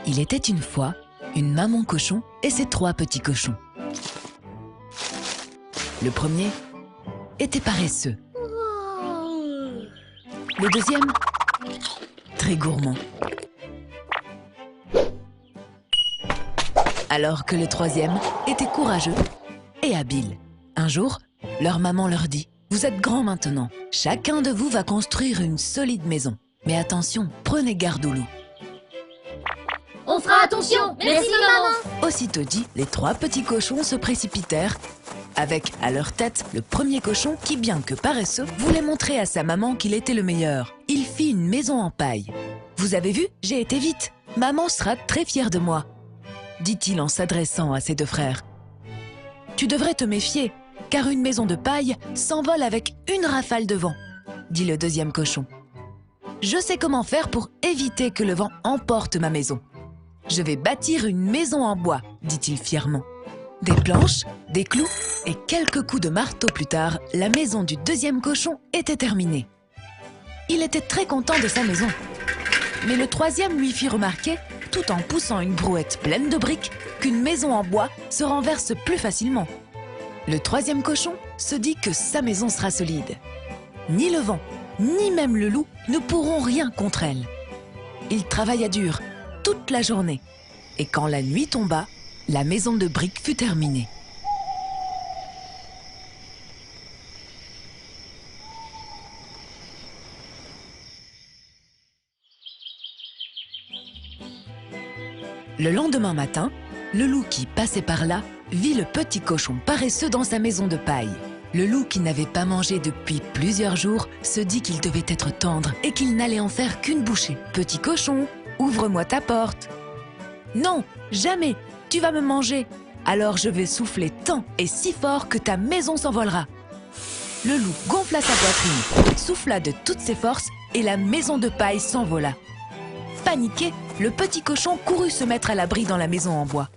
Il était une fois une maman cochon et ses 3 petits cochons. Le premier était paresseux. Le deuxième, très gourmand. Alors que le troisième était courageux et habile. Un jour, leur maman leur dit: « Vous êtes grands maintenant. Chacun de vous va construire une solide maison. Mais attention, prenez garde aux loups. » On fera attention. Merci maman. Aussitôt dit, les 3 petits cochons se précipitèrent, avec à leur tête le premier cochon qui, bien que paresseux, voulait montrer à sa maman qu'il était le meilleur. Il fit une maison en paille. « Vous avez vu, j'ai été vite. Maman sera très fière de moi, » dit-il en s'adressant à ses 2 frères. « Tu devrais te méfier, car une maison de paille s'envole avec une rafale de vent, » dit le deuxième cochon. « Je sais comment faire pour éviter que le vent emporte ma maison. Je vais bâtir une maison en bois, » dit-il fièrement. Des planches, des clous et quelques coups de marteau plus tard, la maison du deuxième cochon était terminée. Il était très content de sa maison. Mais le troisième lui fit remarquer, tout en poussant une brouette pleine de briques, qu'une maison en bois se renverse plus facilement. Le troisième cochon se dit que sa maison sera solide. Ni le vent, ni même le loup ne pourront rien contre elle. Il travailla dur toute la journée, et quand la nuit tomba, la maison de briques fut terminée. Le lendemain matin, le loup qui passait par là vit le petit cochon paresseux dans sa maison de paille. Le loup, qui n'avait pas mangé depuis plusieurs jours, se dit qu'il devait être tendre et qu'il n'allait en faire qu'une bouchée. « Petit cochon, ouvre-moi ta porte. »« Non, jamais, tu vas me manger. Alors je vais souffler tant et si fort que ta maison s'envolera. » Le loup gonfla sa poitrine, souffla de toutes ses forces et la maison de paille s'envola. Paniqué, le petit cochon courut se mettre à l'abri dans la maison en bois.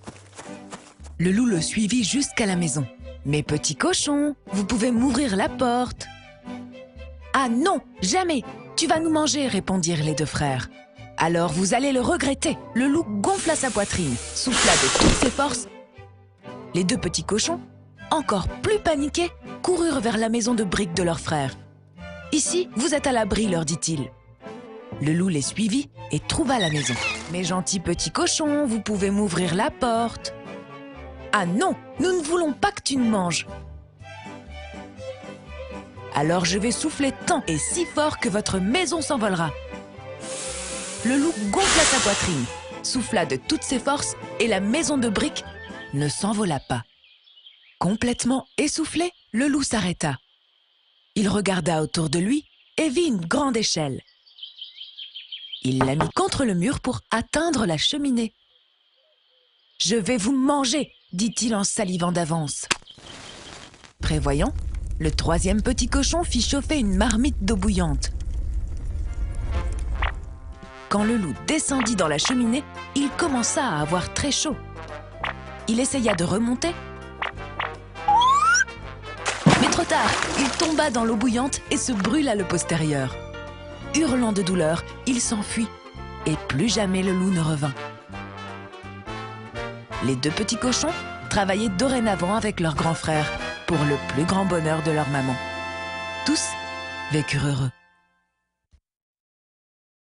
Le loup le suivit jusqu'à la maison. « Mes petits cochons, vous pouvez m'ouvrir la porte. »« Ah non, jamais, tu vas nous manger, » répondirent les 2 frères. « Alors vous allez le regretter. » Le loup gonfla sa poitrine, souffla de toutes ses forces. Les 2 petits cochons, encore plus paniqués, coururent vers la maison de briques de leurs frères. « Ici, vous êtes à l'abri, » leur dit-il. Le loup les suivit et trouva la maison. « Mes gentils petits cochons, vous pouvez m'ouvrir la porte. »« Ah non, nous ne voulons pas que tu nous manges. »« Alors je vais souffler tant et si fort que votre maison s'envolera. » Le loup gonfla sa poitrine, souffla de toutes ses forces et la maison de briques ne s'envola pas. Complètement essoufflé, le loup s'arrêta. Il regarda autour de lui et vit une grande échelle. Il la mit contre le mur pour atteindre la cheminée. « Je vais vous manger !» dit-il en salivant d'avance. Prévoyant, le 3e petit cochon fit chauffer une marmite d'eau bouillante. Quand le loup descendit dans la cheminée, il commença à avoir très chaud. Il essaya de remonter, mais trop tard, il tomba dans l'eau bouillante et se brûla le postérieur. Hurlant de douleur, il s'enfuit et plus jamais le loup ne revint. Les 2 petits cochons travaillaient dorénavant avec leur grand frère pour le plus grand bonheur de leur maman. Tous vécurent heureux.